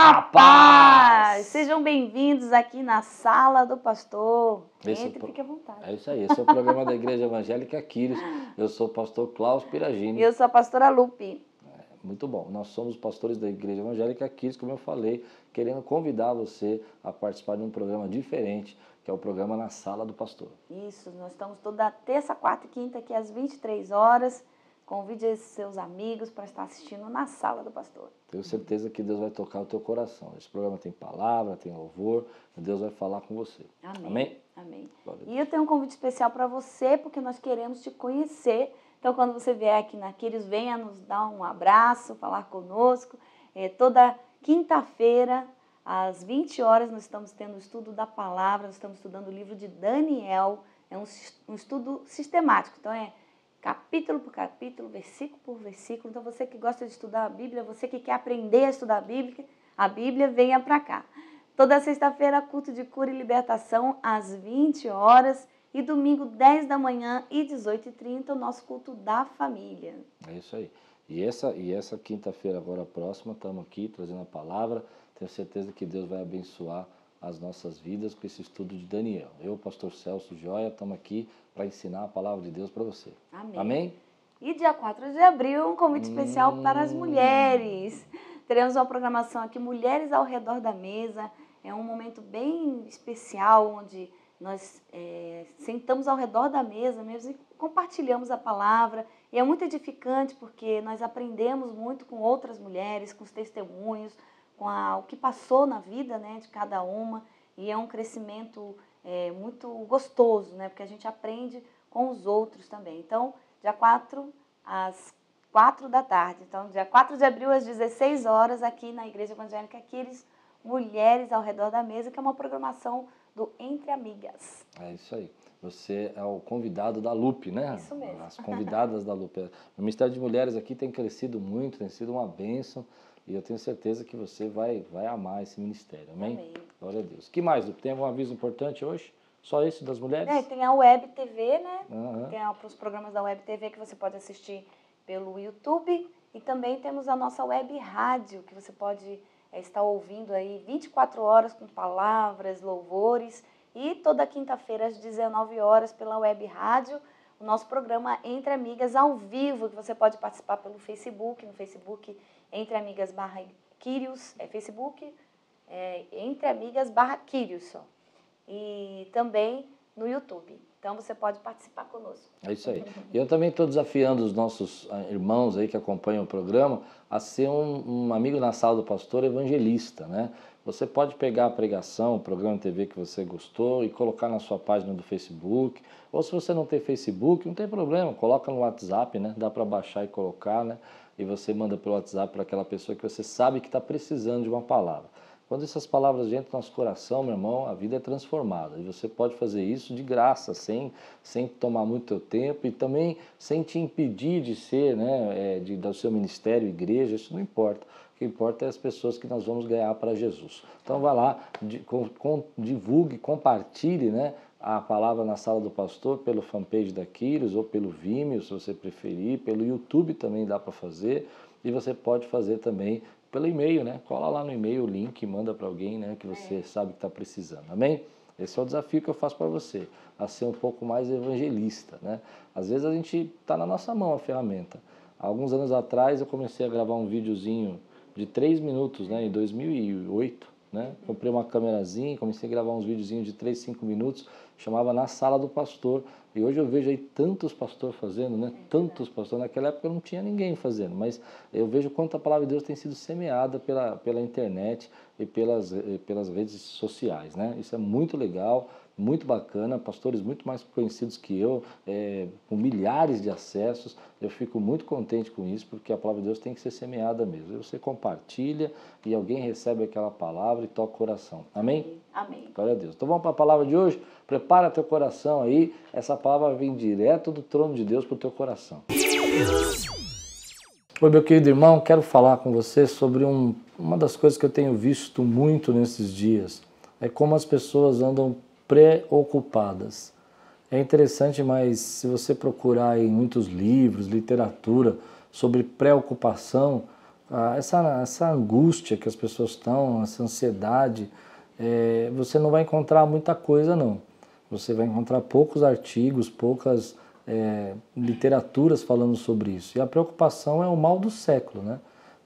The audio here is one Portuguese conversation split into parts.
A paz! Sejam bem-vindos aqui na Sala do Pastor. Entre, fique à vontade. É isso aí, esse é o programa da Igreja Evangélica Quírios. Eu sou o pastor Klaus Piragini. Eu sou a pastora Lupe. Muito bom, nós somos pastores da Igreja Evangélica Quírios, como eu falei, querendo convidar você a participar de um programa diferente, que é o programa Na Sala do Pastor. Isso, nós estamos toda terça, quarta e quinta aqui às 23 horas. Convide seus amigos para estar assistindo na Sala do Pastor. Tenho certeza que Deus vai tocar o teu coração. Esse programa tem palavra, tem louvor, e Deus vai falar com você. Amém? Amém. E eu tenho um convite especial para você, porque nós queremos te conhecer. Então, quando você vier aqui na Quírios, venha nos dar um abraço, falar conosco. Toda quinta-feira, às 20 horas, nós estamos tendo o estudo da palavra, nós estamos estudando o livro de Daniel. É um estudo sistemático, então capítulo por capítulo, versículo por versículo. Então, você que gosta de estudar a Bíblia, você que quer aprender a estudar a Bíblia, venha para cá. Toda sexta-feira, culto de cura e libertação, às 20 horas. E domingo, 10 da manhã e 18h30, o nosso culto da família. É isso aí. E essa quinta-feira agora próxima, estamos aqui trazendo a palavra. Tenho certeza que Deus vai abençoar as nossas vidas com esse estudo de Daniel. Eu, pastor Celso Joia, estamos aqui para ensinar a palavra de Deus para você. Amém. Amém? E dia 4 de abril, um convite especial para as mulheres. Teremos uma programação aqui, Mulheres ao Redor da Mesa. É um momento bem especial, onde nós sentamos ao redor da mesa mesmo e compartilhamos a palavra. E é muito edificante porque nós aprendemos muito com outras mulheres, com os testemunhos, com o que passou na vida, né, de cada uma. E é um crescimento muito gostoso, né, porque a gente aprende com os outros também. Então, dia 4 às 4 da tarde. Então, dia 4 de abril às 16 horas, aqui na Igreja Evangélica Quírios, Mulheres ao Redor da Mesa, que é uma programação do Entre Amigas. É isso aí. Você é o convidado da Lupe, né? Isso mesmo. As convidadas da Lupe. O Ministério de Mulheres aqui tem crescido muito, tem sido uma bênção. E eu tenho certeza que você vai amar esse ministério. Amém? Amém. Glória a Deus. O que mais, Lupe? Tem algum aviso importante hoje? Só esse das mulheres? Tem a Web TV, né? Uhum. Tem os programas da Web TV que você pode assistir pelo YouTube. E também temos a nossa Web Rádio, que você pode estar ouvindo aí 24 horas com palavras, louvores. E toda quinta-feira às 19 horas pela Web Rádio, o nosso programa Entre Amigas ao vivo, que você pode participar pelo Facebook, no Facebook Entre Amigas /Quírios, Facebook Entre Amigas /Quírios só. E também no YouTube. Então você pode participar conosco. É isso aí. E eu também estou desafiando os nossos irmãos aí que acompanham o programa a ser um amigo na Sala do Pastor evangelista, né? Você pode pegar a pregação, o programa de TV que você gostou e colocar na sua página do Facebook. Ou se você não tem Facebook, não tem problema, coloca no WhatsApp, né? Dá para baixar e colocar, né? E você manda pelo WhatsApp para aquela pessoa que você sabe que está precisando de uma palavra. Quando essas palavras entram no nosso coração, meu irmão, a vida é transformada. E você pode fazer isso de graça, sem tomar muito teu tempo e também sem te impedir de ser, né, do seu ministério, igreja, isso não importa. O que importa é as pessoas que nós vamos ganhar para Jesus. Então vá lá, divulgue, compartilhe, né, a palavra na Sala do Pastor pelo fanpage da Quírios ou pelo Vimeo, se você preferir. Pelo YouTube também dá para fazer. E você pode fazer também pelo e-mail, né? Cola lá no e-mail o link, manda para alguém, né, que você sabe que está precisando. Amém? Esse é o desafio que eu faço para você, a ser um pouco mais evangelista, né? Às vezes a gente está na nossa mão a ferramenta. Há alguns anos atrás eu comecei a gravar um videozinho de 3 minutos, né, em 2008, né? Comprei uma câmerazinha, comecei a gravar uns videozinhos de 3, 5 minutos, chamava Na Sala do Pastor. E hoje eu vejo aí tantos pastores fazendo, né? Tantos pastores. Naquela época não tinha ninguém fazendo, mas eu vejo quanto a palavra de Deus tem sido semeada pela internet e pelas redes sociais, né? Isso é muito legal, muito bacana, pastores muito mais conhecidos que eu, com milhares de acessos. Eu fico muito contente com isso, porque a palavra de Deus tem que ser semeada mesmo. Você compartilha e alguém recebe aquela palavra e toca o coração. Amém? Amém. Glória a Deus. Então vamos para a palavra de hoje? Prepara teu coração aí, essa palavra vem direto do trono de Deus para o teu coração. Oi, meu querido irmão, quero falar com você sobre uma das coisas que eu tenho visto muito nesses dias. É como as pessoas andam preocupadas. É interessante, mas se você procurar em muitos livros, literatura sobre preocupação, essa angústia que as pessoas estão, essa ansiedade, você não vai encontrar muita coisa não. Você vai encontrar poucos artigos, poucas literaturas falando sobre isso. E a preocupação é o mal do século, né?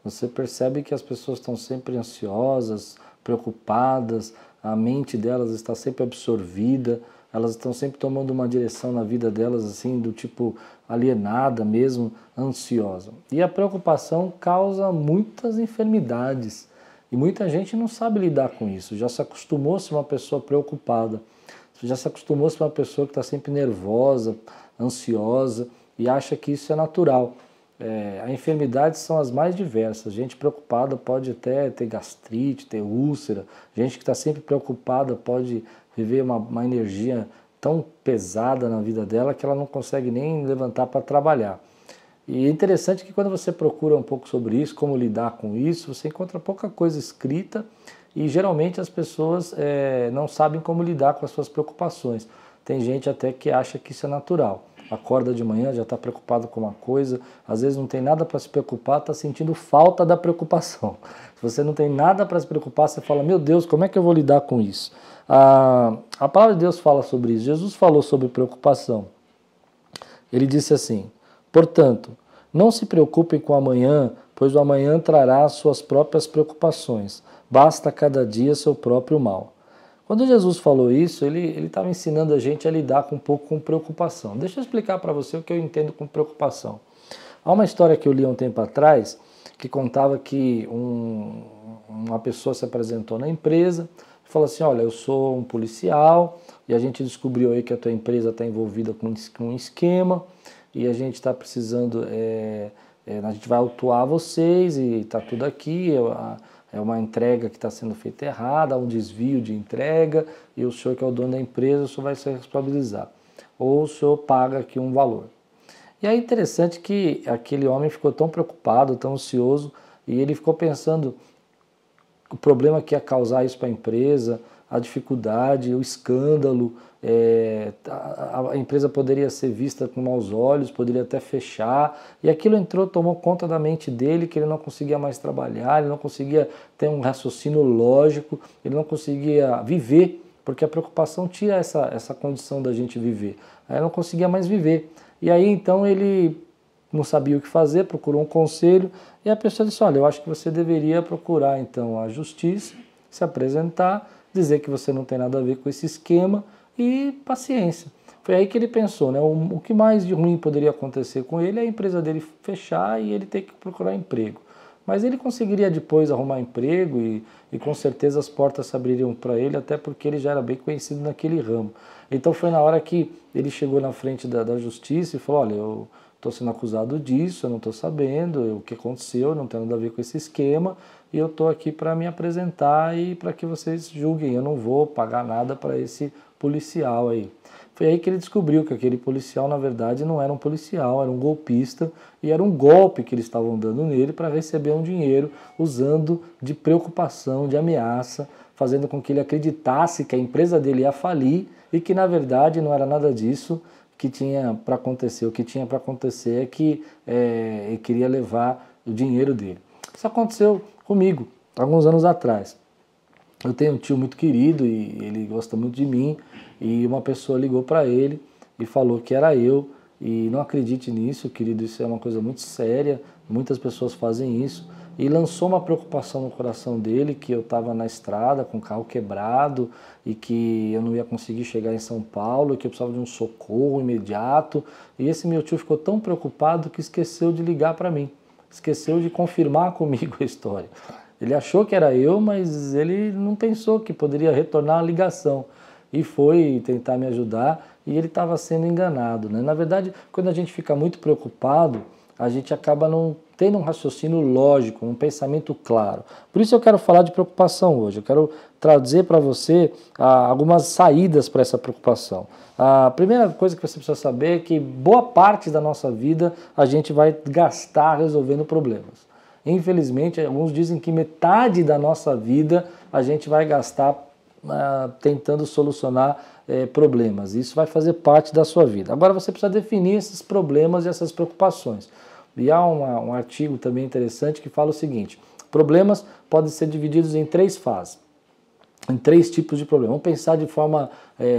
Você percebe que as pessoas estão sempre ansiosas, preocupadas, a mente delas está sempre absorvida, elas estão sempre tomando uma direção na vida delas, assim, do tipo alienada mesmo, ansiosa. E a preocupação causa muitas enfermidades. E muita gente não sabe lidar com isso, já se acostumou a ser uma pessoa preocupada, já se acostumou a ser uma pessoa que está sempre nervosa, ansiosa e acha que isso é natural. As enfermidades são as mais diversas. Gente preocupada pode até ter gastrite, ter úlcera. Gente que está sempre preocupada pode viver uma energia tão pesada na vida dela que ela não consegue nem levantar para trabalhar. E é interessante que quando você procura um pouco sobre isso, como lidar com isso, você encontra pouca coisa escrita e geralmente as pessoas não sabem como lidar com as suas preocupações. Tem gente até que acha que isso é natural. Acorda de manhã, já está preocupado com uma coisa, às vezes não tem nada para se preocupar, está sentindo falta da preocupação. Se você não tem nada para se preocupar, você fala, meu Deus, como é que eu vou lidar com isso? A palavra de Deus fala sobre isso. Jesus falou sobre preocupação. Ele disse assim, portanto, não se preocupem com o amanhã, pois o amanhã trará suas próprias preocupações. Basta cada dia seu próprio mal. Quando Jesus falou isso, ele estava ensinando a gente a lidar um pouco com preocupação. Deixa eu explicar para você o que eu entendo com preocupação. Há uma história que eu li há um tempo atrás, que contava que uma pessoa se apresentou na empresa e falou assim, olha, eu sou um policial e a gente descobriu aí que a tua empresa está envolvida com um esquema e a gente está precisando, a gente vai autuar vocês e está tudo aqui, é uma entrega que está sendo feita errada, há um desvio de entrega e o senhor que é o dono da empresa, o senhor vai se responsabilizar. Ou o senhor paga aqui um valor. E é interessante que aquele homem ficou tão preocupado, tão ansioso, e ele ficou pensando o problema que ia causar isso para a empresa, a dificuldade, o escândalo, a empresa poderia ser vista com maus olhos, poderia até fechar, e aquilo tomou conta da mente dele, que ele não conseguia mais trabalhar, ele não conseguia ter um raciocínio lógico, ele não conseguia viver, porque a preocupação tira essa condição da gente viver, aí ele não conseguia mais viver, e aí então ele não sabia o que fazer, procurou um conselho, e a pessoa disse, olha, eu acho que você deveria procurar então a justiça, se apresentar, dizer que você não tem nada a ver com esse esquema e paciência. Foi aí que ele pensou, né? O que mais de ruim poderia acontecer com ele é a empresa dele fechar e ele ter que procurar emprego. Mas ele conseguiria depois arrumar emprego e com certeza as portas se abririam para ele, até porque ele já era bem conhecido naquele ramo. Então foi na hora que ele chegou na frente da justiça e falou, olha, eu estou sendo acusado disso, eu não estou sabendo o que aconteceu, não tem nada a ver com esse esquema, e eu estou aqui para me apresentar e para que vocês julguem, eu não vou pagar nada para esse policial aí. Foi aí que ele descobriu que aquele policial, na verdade, não era um policial, era um golpista, e era um golpe que eles estavam dando nele para receber um dinheiro, usando de preocupação, de ameaça, fazendo com que ele acreditasse que a empresa dele ia falir e que, na verdade, não era nada disso que tinha para acontecer. O que tinha para acontecer é que ele queria levar o dinheiro dele. Isso aconteceu comigo, alguns anos atrás. Eu tenho um tio muito querido e ele gosta muito de mim, e uma pessoa ligou para ele e falou que era eu, e não acredite nisso, querido, isso é uma coisa muito séria, muitas pessoas fazem isso, e lançou uma preocupação no coração dele, que eu estava na estrada com o carro quebrado e que eu não ia conseguir chegar em São Paulo, que eu precisava de um socorro imediato, e esse meu tio ficou tão preocupado que esqueceu de ligar para mim, esqueceu de confirmar comigo a história. Ele achou que era eu, mas ele não pensou que poderia retornar a ligação. E foi tentar me ajudar e ele estava sendo enganado, né? Na verdade, quando a gente fica muito preocupado, a gente acaba não tendo um raciocínio lógico, um pensamento claro. Por isso eu quero falar de preocupação hoje. Eu quero trazer para você algumas saídas para essa preocupação. A primeira coisa que você precisa saber é que boa parte da nossa vida a gente vai gastar resolvendo problemas. Infelizmente, alguns dizem que metade da nossa vida a gente vai gastar tentando solucionar problemas. Isso vai fazer parte da sua vida. Agora você precisa definir esses problemas e essas preocupações. E há um artigo também interessante que fala o seguinte: problemas podem ser divididos em 3 fases, em 3 tipos de problema. Vamos pensar de forma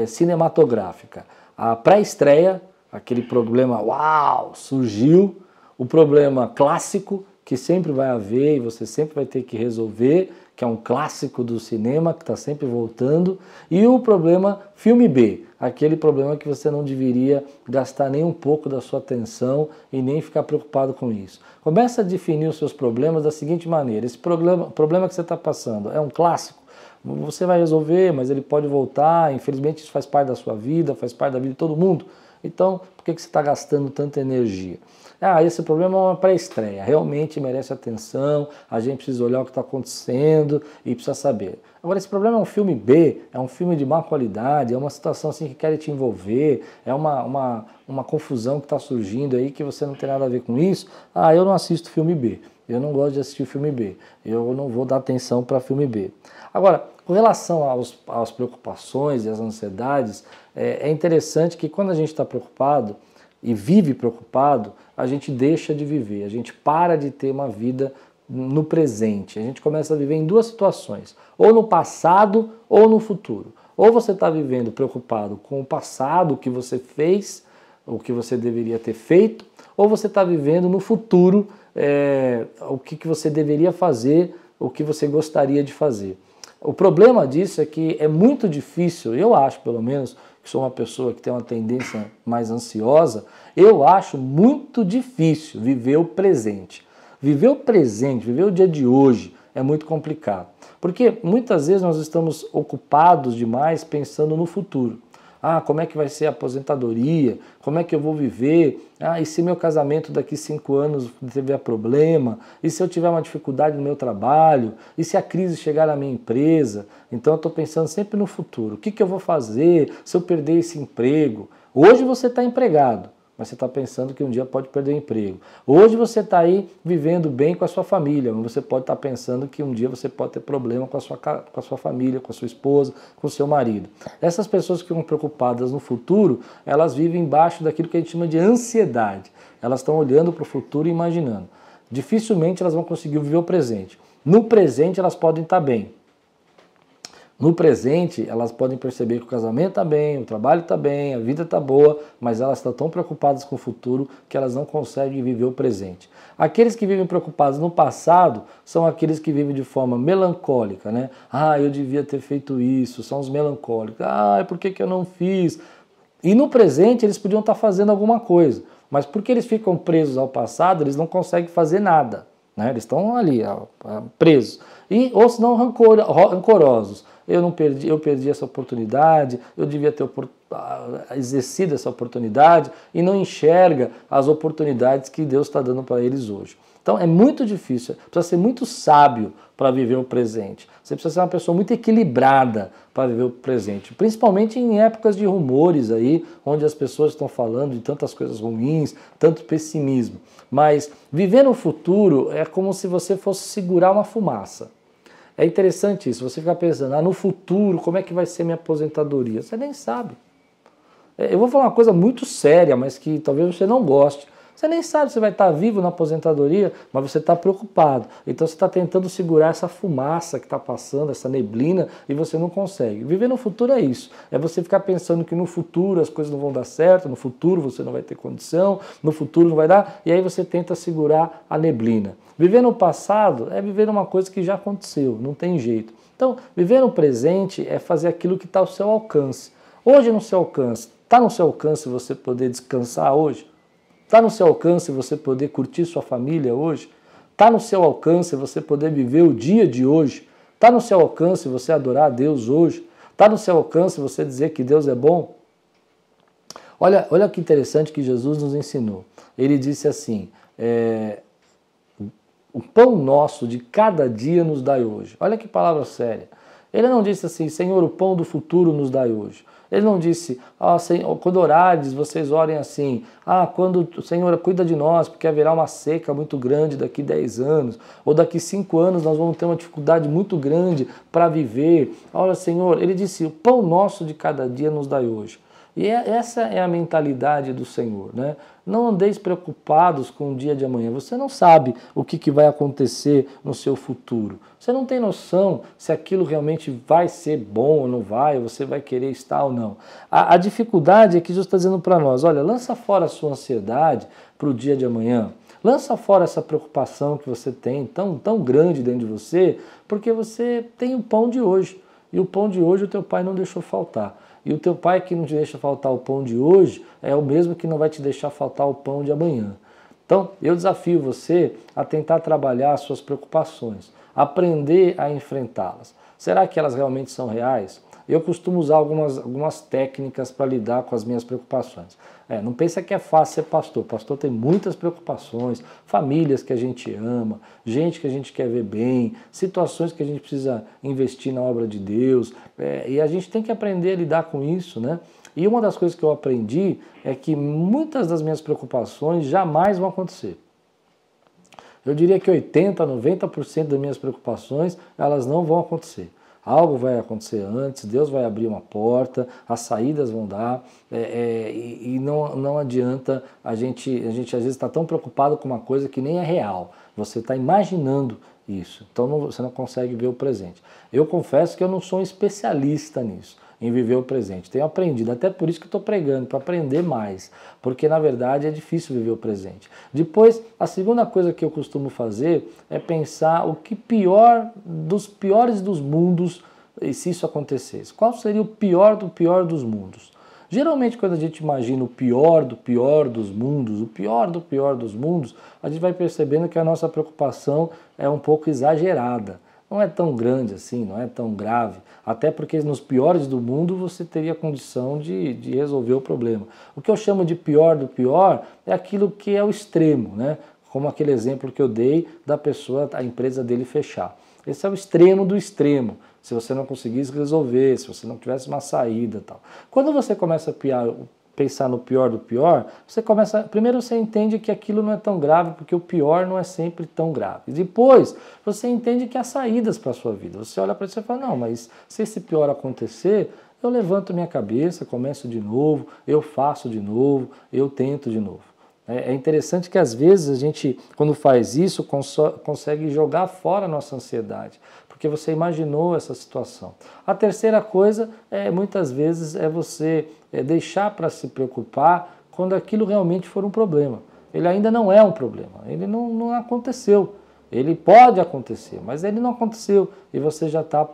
cinematográfica. A pré-estreia, aquele problema, uau, surgiu. O problema clássico, que sempre vai haver e você sempre vai ter que resolver, que é um clássico do cinema, que está sempre voltando. E o problema filme B, aquele problema que você não deveria gastar nem um pouco da sua atenção e nem ficar preocupado com isso. Começa a definir os seus problemas da seguinte maneira: esse problema que você está passando é um clássico? Você vai resolver, mas ele pode voltar, infelizmente isso faz parte da sua vida, faz parte da vida de todo mundo. Então, por que você está gastando tanta energia? Esse problema é uma pré-estreia, realmente merece atenção, a gente precisa olhar o que está acontecendo e precisa saber. Agora, esse problema é um filme B, é um filme de má qualidade, é uma situação assim que quer te envolver, é uma confusão que está surgindo aí que você não tem nada a ver com isso. Eu não assisto filme B, eu não gosto de assistir filme B, eu não vou dar atenção para filme B. Agora, com relação às preocupações e às ansiedades, é interessante que quando a gente está preocupado e vive preocupado, a gente deixa de viver, a gente para de ter uma vida no presente. A gente começa a viver em 2 situações, ou no passado ou no futuro. Ou você está vivendo preocupado com o passado, o que você fez, o que você deveria ter feito, ou você está vivendo no futuro, o que você deveria fazer, o que você gostaria de fazer. O problema disso é que é muito difícil, eu acho pelo menos, que sou uma pessoa que tem uma tendência mais ansiosa, eu acho muito difícil viver o presente. Viver o presente, viver o dia de hoje é muito complicado. Porque muitas vezes nós estamos ocupados demais pensando no futuro. Como é que vai ser a aposentadoria? Como é que eu vou viver? E se meu casamento daqui 5 anos tiver problema? E se eu tiver uma dificuldade no meu trabalho? E se a crise chegar na minha empresa? Então eu estou pensando sempre no futuro. O que eu vou fazer se eu perder esse emprego? Hoje você está empregado, mas você está pensando que um dia pode perder o emprego. Hoje você está aí vivendo bem com a sua família, mas você pode estar pensando que um dia você pode ter problema com a sua família, com a sua esposa, com o seu marido. Essas pessoas que ficam preocupadas no futuro, elas vivem embaixo daquilo que a gente chama de ansiedade. Elas estão olhando para o futuro e imaginando. Dificilmente elas vão conseguir viver o presente. No presente elas podem estar bem. No presente, elas podem perceber que o casamento está bem, o trabalho está bem, a vida está boa, mas elas estão tão preocupadas com o futuro que elas não conseguem viver o presente. Aqueles que vivem preocupados no passado são aqueles que vivem de forma melancólica, né? Eu devia ter feito isso, são os melancólicos. Por que eu não fiz? E no presente eles podiam estar fazendo alguma coisa, mas porque eles ficam presos ao passado, eles não conseguem fazer nada, né? Eles estão ali, presos. Ou se não rancorosos. Eu perdi essa oportunidade, eu devia ter exercido essa oportunidade e não enxerga as oportunidades que Deus está dando para eles hoje. Então é muito difícil, precisa ser muito sábio para viver o presente. Você precisa ser uma pessoa muito equilibrada para viver o presente, principalmente em épocas de rumores aí, onde as pessoas estão falando de tantas coisas ruins, tanto pessimismo. Mas viver no futuro é como se você fosse segurar uma fumaça. É interessante isso, você ficar pensando, no futuro, como é que vai ser minha aposentadoria? Você nem sabe. Eu vou falar uma coisa muito séria, mas que talvez você não goste. Você nem sabe se vai estar vivo na aposentadoria, mas você está preocupado. Então você está tentando segurar essa fumaça que está passando, essa neblina, e você não consegue. Viver no futuro é isso. É você ficar pensando que no futuro as coisas não vão dar certo, no futuro você não vai ter condição, no futuro não vai dar, e aí você tenta segurar a neblina. Viver no passado é viver uma coisa que já aconteceu, não tem jeito. Então, viver no presente é fazer aquilo que está ao seu alcance. Hoje no seu alcance, está no seu alcance você poder descansar hoje? Está no seu alcance você poder curtir sua família hoje? Está no seu alcance você poder viver o dia de hoje? Está no seu alcance você adorar a Deus hoje? Está no seu alcance você dizer que Deus é bom? Olha que interessante que Jesus nos ensinou. Ele disse assim, o pão nosso de cada dia nos dai hoje. Olha que palavra séria. Ele não disse assim, Senhor, o pão do futuro nos dai hoje. Ele não disse, Senhor, quando orardes, vocês orem assim, quando o Senhor cuida de nós, porque haverá uma seca muito grande daqui 10 anos, ou daqui 5 anos nós vamos ter uma dificuldade muito grande para viver. Olha, Senhor, ele disse, o pão nosso de cada dia nos dai hoje. E essa é a mentalidade do Senhor, né? Não andeis preocupados com o dia de amanhã. Você não sabe o que vai acontecer no seu futuro. Você não tem noção se aquilo realmente vai ser bom ou não vai, ou você vai querer estar ou não. A dificuldade é que Jesus está dizendo para nós, olha, lança fora a sua ansiedade para o dia de amanhã. Lança fora essa preocupação que você tem, tão grande dentro de você, porque você tem o pão de hoje. E o pão de hoje o teu pai não deixou faltar. E o teu pai que não te deixa faltar o pão de hoje é o mesmo que não vai te deixar faltar o pão de amanhã. Então, eu desafio você a tentar trabalhar as suas preocupações, aprender a enfrentá-las. Será que elas realmente são reais? Eu costumo usar algumas técnicas para lidar com as minhas preocupações. Não pensa que é fácil ser pastor. Pastor tem muitas preocupações, famílias que a gente ama, gente que a gente quer ver bem, situações que a gente precisa investir na obra de Deus. E a gente tem que aprender a lidar com isso, né? E uma das coisas que eu aprendi é que muitas das minhas preocupações jamais vão acontecer. Eu diria que 80%, 90% das minhas preocupações, elas não vão acontecer. Algo vai acontecer antes, Deus vai abrir uma porta, as saídas vão dar, e não adianta a gente às vezes está tão preocupado com uma coisa que nem é real. Você está imaginando isso, então você não consegue ver o presente. Eu confesso que eu não sou um especialista nisso, em viver o presente. Tenho aprendido, até por isso que estou pregando, para aprender mais, porque na verdade é difícil viver o presente. Depois, a segunda coisa que eu costumo fazer é pensar o que pior dos piores dos mundos, e se isso acontecesse. Qual seria o pior do pior dos mundos? Geralmente, quando a gente imagina o pior do pior dos mundos, o pior do pior dos mundos, a gente vai percebendo que a nossa preocupação é um pouco exagerada. Não é tão grande assim, não é tão grave, até porque nos piores do mundo você teria condição de resolver o problema. O que eu chamo de pior do pior é aquilo que é o extremo, né? Como aquele exemplo que eu dei da pessoa, a empresa dele fechar. Esse é o extremo do extremo, se você não conseguisse resolver, se você não tivesse uma saída e tal. Quando você começa a pensar no pior do pior, primeiro você entende que aquilo não é tão grave, porque o pior não é sempre tão grave. Depois, você entende que há saídas para a sua vida. Você olha para isso e fala, não, mas se esse pior acontecer, eu levanto minha cabeça, começo de novo, eu faço de novo, eu tento de novo. É interessante que às vezes a gente, quando faz isso, consegue jogar fora a nossa ansiedade, porque você imaginou essa situação. A terceira coisa, muitas vezes, é você deixar para se preocupar quando aquilo realmente for um problema. Ele ainda não é um problema, ele não aconteceu. Ele pode acontecer, mas ele não aconteceu e você já está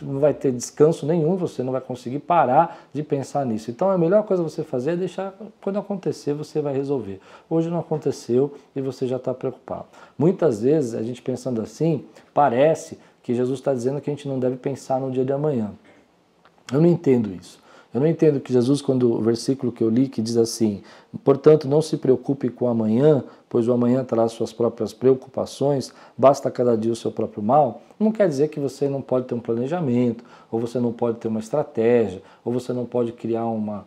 não vai ter descanso nenhum, você não vai conseguir parar de pensar nisso. Então a melhor coisa você fazer é deixar, quando acontecer você vai resolver. Hoje não aconteceu e você já está preocupado. Muitas vezes a gente pensando assim, parece que Jesus está dizendo que a gente não deve pensar no dia de amanhã. Eu não entendo isso. Eu não entendo que Jesus, quando o versículo que eu li, que diz assim, portanto, não se preocupe com o amanhã, pois o amanhã terá suas próprias preocupações, basta cada dia o seu próprio mal, não quer dizer que você não pode ter um planejamento, ou você não pode ter uma estratégia, ou você não pode criar uma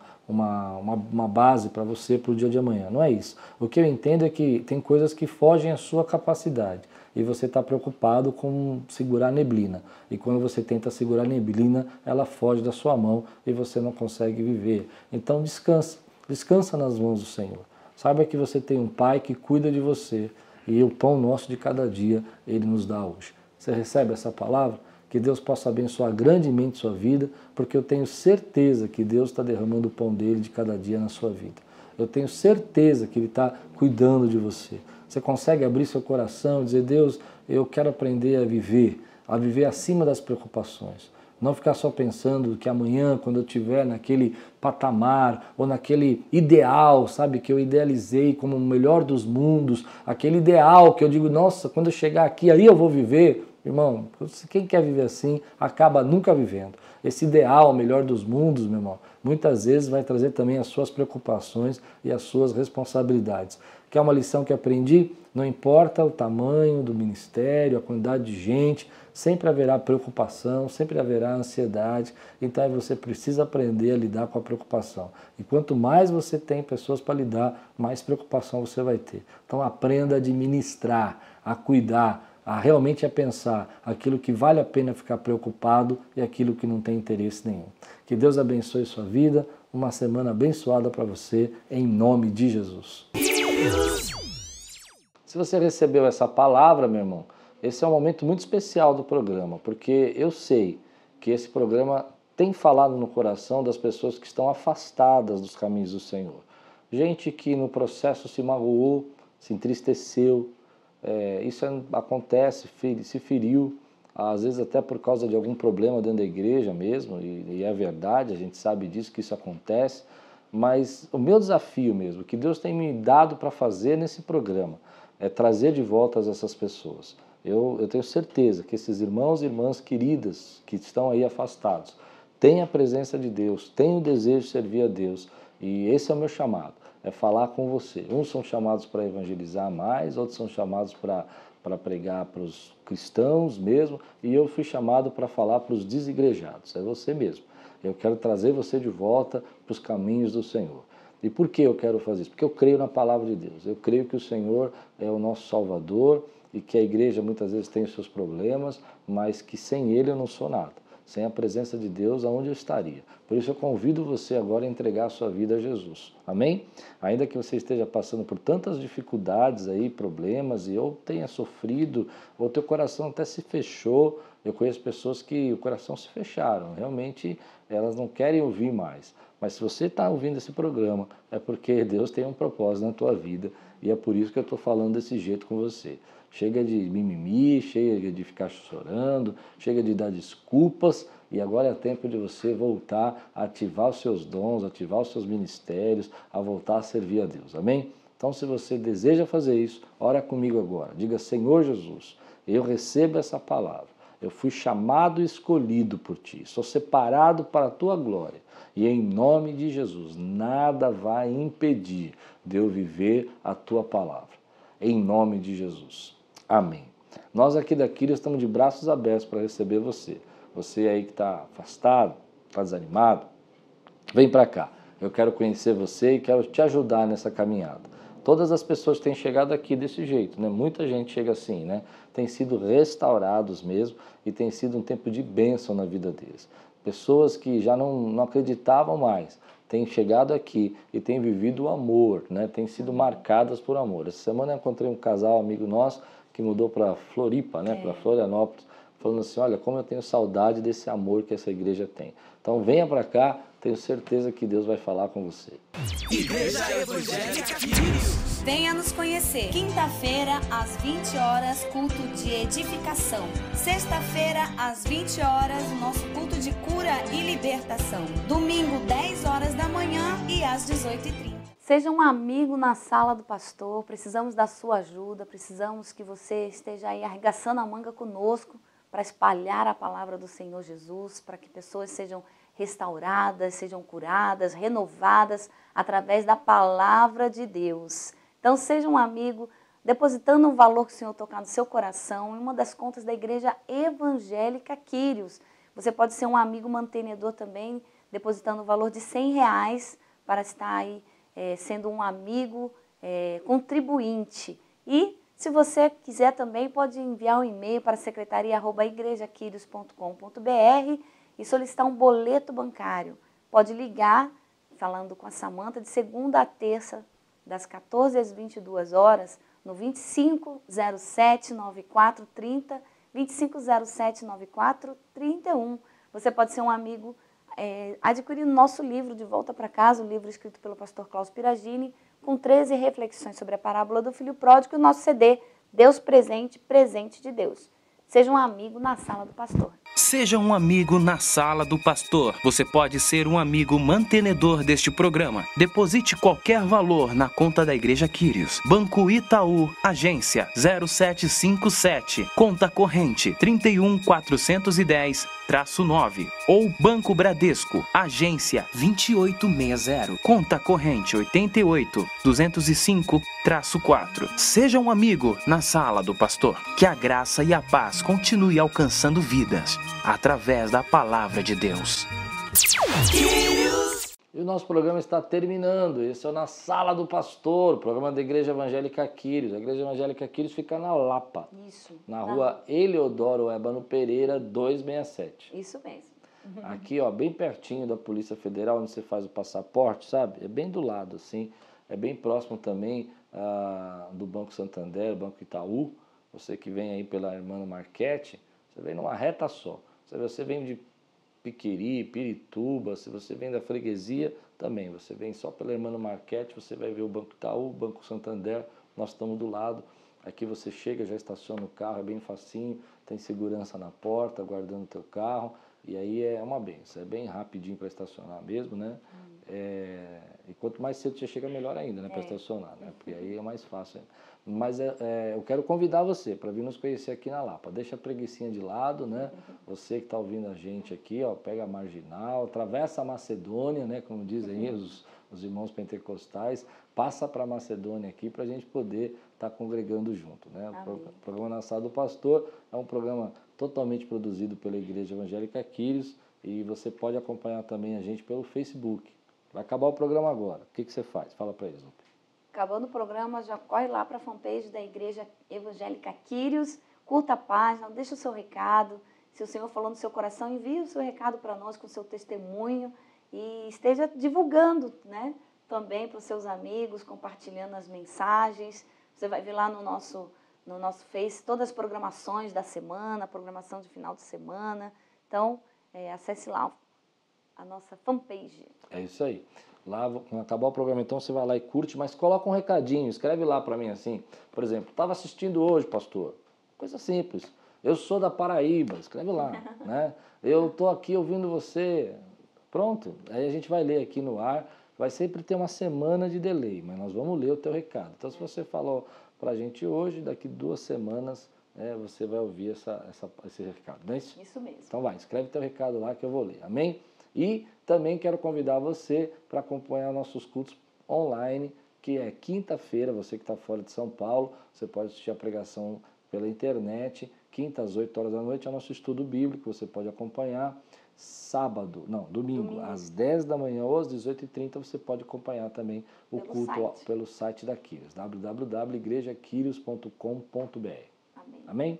base para você para o dia de amanhã. Não é isso. O que eu entendo é que tem coisas que fogem à sua capacidade. E você está preocupado com segurar a neblina. E quando você tenta segurar a neblina, ela foge da sua mão e você não consegue viver. Então descansa, descansa nas mãos do Senhor. Saiba que você tem um Pai que cuida de você e o pão nosso de cada dia Ele nos dá hoje. Você recebe essa palavra? Que Deus possa abençoar grandemente sua vida, porque eu tenho certeza que Deus está derramando o pão dele de cada dia na sua vida. Eu tenho certeza que Ele está cuidando de você. Você consegue abrir seu coração e dizer, Deus, eu quero aprender a viver acima das preocupações. Não ficar só pensando que amanhã, quando eu estiver naquele patamar ou naquele ideal, sabe, que eu idealizei como o melhor dos mundos, aquele ideal que eu digo, nossa, quando eu chegar aqui, aí eu vou viver. Irmão, quem quer viver assim, acaba nunca vivendo. Esse ideal, o melhor dos mundos, meu irmão, muitas vezes vai trazer também as suas preocupações e as suas responsabilidades. Que é uma lição que aprendi, não importa o tamanho do ministério, a quantidade de gente, sempre haverá preocupação, sempre haverá ansiedade, então você precisa aprender a lidar com a preocupação. E quanto mais você tem pessoas para lidar, mais preocupação você vai ter. Então aprenda a administrar, a cuidar, realmente a pensar aquilo que vale a pena ficar preocupado e aquilo que não tem interesse nenhum. Que Deus abençoe sua vida, uma semana abençoada para você, em nome de Jesus. Se você recebeu essa palavra, meu irmão, esse é um momento muito especial do programa, porque eu sei que esse programa tem falado no coração das pessoas que estão afastadas dos caminhos do Senhor. Gente que no processo se magoou, se entristeceu, isso acontece, se feriu, às vezes até por causa de algum problema dentro da igreja mesmo, e é verdade, a gente sabe disso, que isso acontece, mas o meu desafio mesmo, que Deus tem me dado para fazer nesse programa, é trazer de volta essas pessoas. Eu tenho certeza que esses irmãos e irmãs queridas que estão aí afastados, têm a presença de Deus, têm o desejo de servir a Deus, e esse é o meu chamado, é falar com você. Uns são chamados para evangelizar mais, outros são chamados para pregar para os cristãos mesmo, e eu fui chamado para falar para os desigrejados, é você mesmo. Eu quero trazer você de volta para os caminhos do Senhor. E por que eu quero fazer isso? Porque eu creio na palavra de Deus, eu creio que o Senhor é o nosso Salvador e que a igreja muitas vezes tem os seus problemas, mas que sem Ele eu não sou nada. Sem a presença de Deus, aonde eu estaria? Por isso eu convido você agora a entregar a sua vida a Jesus. Amém? Ainda que você esteja passando por tantas dificuldades aí, problemas, e ou tenha sofrido, ou teu coração até se fechou. Eu conheço pessoas que o coração se fecharam, realmente elas não querem ouvir mais. Mas se você está ouvindo esse programa, é porque Deus tem um propósito na tua vida, e é por isso que eu estou falando desse jeito com você. Chega de mimimi, chega de ficar chorando, chega de dar desculpas, e agora é tempo de você voltar a ativar os seus dons, ativar os seus ministérios, a voltar a servir a Deus, amém? Então, se você deseja fazer isso, ora comigo agora, diga: Senhor Jesus, eu recebo essa palavra, eu fui chamado e escolhido por Ti, sou separado para a Tua glória, e em nome de Jesus, nada vai impedir de eu viver a Tua palavra, em nome de Jesus. Amém. Nós aqui da Quírios estamos de braços abertos para receber você. Você aí que está afastado, está desanimado, vem para cá. Eu quero conhecer você e quero te ajudar nessa caminhada. Todas as pessoas que têm chegado aqui desse jeito, né? Muita gente chega assim, né? Tem sido restaurados mesmo e tem sido um tempo de bênção na vida deles. Pessoas que já não acreditavam mais, têm chegado aqui e têm vivido o amor, né? Têm sido marcadas por amor. Essa semana eu encontrei um casal amigo nosso que mudou para Floripa, né? Para Florianópolis, falando assim: olha, como eu tenho saudade desse amor que essa igreja tem. Então venha para cá, tenho certeza que Deus vai falar com você. Igreja Evangélica Quírios. Venha nos conhecer. Quinta-feira, às 20 horas, culto de edificação. Sexta-feira, às 20 horas, o nosso culto de cura e libertação. Domingo, 10 horas da manhã e às 18h30. Seja um amigo na sala do pastor, precisamos da sua ajuda, precisamos que você esteja aí arregaçando a manga conosco para espalhar a palavra do Senhor Jesus, para que pessoas sejam restauradas, sejam curadas, renovadas através da palavra de Deus. Então seja um amigo, depositando um valor que o Senhor tocar no seu coração em uma das contas da Igreja Evangélica Quírios. Você pode ser um amigo mantenedor também, depositando o valor de R$100 para estar aí sendo um amigo contribuinte. E se você quiser também, pode enviar um e-mail para secretaria@igrejaquirios.com.br e solicitar um boleto bancário. Pode ligar, falando com a Samanta, de segunda a terça, das 14 às 22 horas, no 2507-9430, 2507-9431. Você pode ser um amigo adquirindo nosso livro De Volta para Casa, o livro escrito pelo pastor Klaus Piragini, com 13 reflexões sobre a parábola do filho pródigo, e o nosso CD, Deus Presente, Presente de Deus. Seja um amigo na sala do pastor. Seja um amigo na sala do pastor. Você pode ser um amigo mantenedor deste programa. Deposite qualquer valor na conta da Igreja Quírios. Banco Itaú, agência 0757, conta corrente 31410-9. Ou Banco Bradesco, agência 2860, conta corrente 88205-4. Seja um amigo na sala do pastor. Que a graça e a paz continue alcançando vidas através da palavra de Deus. E o nosso programa está terminando. Esse é o Na Sala do Pastor, o programa da Igreja Evangélica Quírios. A Igreja Evangélica Quírios fica na Lapa. Isso. Na rua Eleodoro Ébano Pereira, 267. Isso mesmo. Aqui, ó, bem pertinho da Polícia Federal, onde você faz o passaporte, sabe? É bem do lado, assim. É bem próximo também do Banco Santander, Banco Itaú. Você que vem aí pela Hermano Marchetti, você vem numa reta só. Você vem de Piqueri, Pirituba, se você vem da freguesia, também. Você vem só pela Hermano Marchetti, você vai ver o Banco Itaú, o Banco Santander, nós estamos do lado. Aqui você chega, já estaciona o carro, é bem facinho, tem segurança na porta, guardando o teu carro, e aí é uma benção, é bem rapidinho para estacionar mesmo, né? E quanto mais cedo você chega, melhor ainda, né, para estacionar, né? Porque aí é mais fácil ainda. Mas eu quero convidar você para vir nos conhecer aqui na Lapa. Deixa a preguicinha de lado, né? Você que está ouvindo a gente aqui, ó, pega a Marginal, atravessa a Macedônia, né? Como dizem aí os irmãos pentecostais, passa para a Macedônia aqui para a gente poder estar congregando junto, né? O programa Na Sala do Pastor é um programa totalmente produzido pela Igreja Evangélica Quírios e você pode acompanhar também a gente pelo Facebook. Vai acabar o programa agora. O que você faz? Fala para eles, Lupe. Acabando o programa, já corre lá para a fanpage da Igreja Evangélica Quírios, curta a página, deixa o seu recado. Se o Senhor falou no seu coração, envie o seu recado para nós com o seu testemunho e esteja divulgando, né? Também para os seus amigos, compartilhando as mensagens. Você vai ver lá no nosso Face todas as programações da semana, programação de final de semana. Então, acesse lá a nossa fanpage. É isso aí. Lá, quando acabar o programa, então, você vai lá e curte, mas coloca um recadinho, escreve lá para mim assim, por exemplo, estava assistindo hoje, pastor, coisa simples, eu sou da Paraíba, escreve lá, né? Eu estou aqui ouvindo você, pronto, aí a gente vai ler aqui no ar, vai sempre ter uma semana de delay, mas nós vamos ler o teu recado. Então, se você falou para a gente hoje, daqui 2 semanas, você vai ouvir esse recado, não é isso? Isso mesmo. Então vai, escreve teu recado lá que eu vou ler, amém? E também quero convidar você para acompanhar nossos cultos online, que é quinta-feira, você que está fora de São Paulo, você pode assistir a pregação pela internet, quinta às 8 horas da noite é o nosso estudo bíblico, você pode acompanhar. Domingo, às 10 da manhã ou às 18h30, você pode acompanhar também o culto pelo site da Quírios, www.igrejaquirios.com.br. Amém?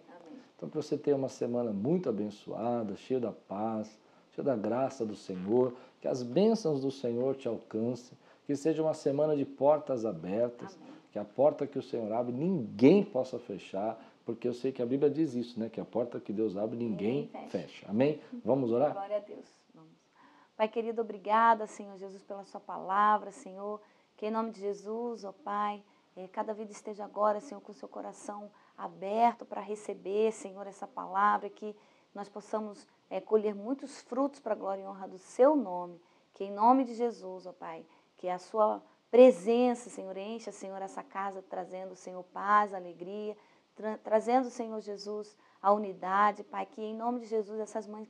Então que você tenha uma semana muito abençoada, cheia da paz, cheia da graça do Senhor, que as bênçãos do Senhor te alcancem, que seja uma semana de portas abertas, que a porta que o Senhor abre ninguém possa fechar, porque eu sei que a Bíblia diz isso, né? Que a porta que Deus abre ninguém fecha. Amém? Vamos orar? Glória a Deus. Vamos. Pai querido, obrigada, Senhor Jesus, pela sua palavra, Senhor, que em nome de Jesus, ó Pai, cada vida esteja agora, Senhor, com o seu coração aberto para receber, Senhor, essa palavra, que nós possamos colher muitos frutos para a glória e honra do seu nome, que em nome de Jesus, ó Pai, que a sua presença, Senhor, encha, Senhor, essa casa, trazendo, Senhor, paz, alegria, trazendo, Senhor Jesus, a unidade, Pai, que em nome de Jesus, essas mães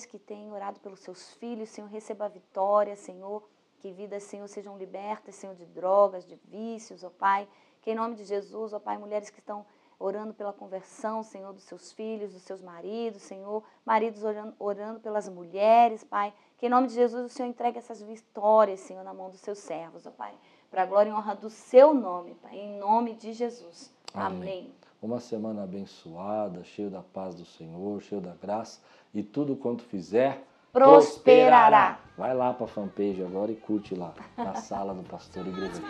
que têm orado pelos seus filhos, Senhor, receba a vitória, Senhor, que vidas, Senhor, sejam libertas, Senhor, de drogas, de vícios, ó Pai, que em nome de Jesus, ó Pai, mulheres que estão orando pela conversão, Senhor, dos seus filhos, dos seus maridos, Senhor, maridos orando pelas mulheres, Pai, que em nome de Jesus o Senhor entregue essas vitórias, Senhor, na mão dos seus servos, ó Pai, para a glória e honra do seu nome, Pai, em nome de Jesus. Amém. Uma semana abençoada, cheia da paz do Senhor, cheia da graça, e tudo quanto fizer, prosperará. Vai lá para a fanpage agora e curte lá, na Sala do Pastor Igreja.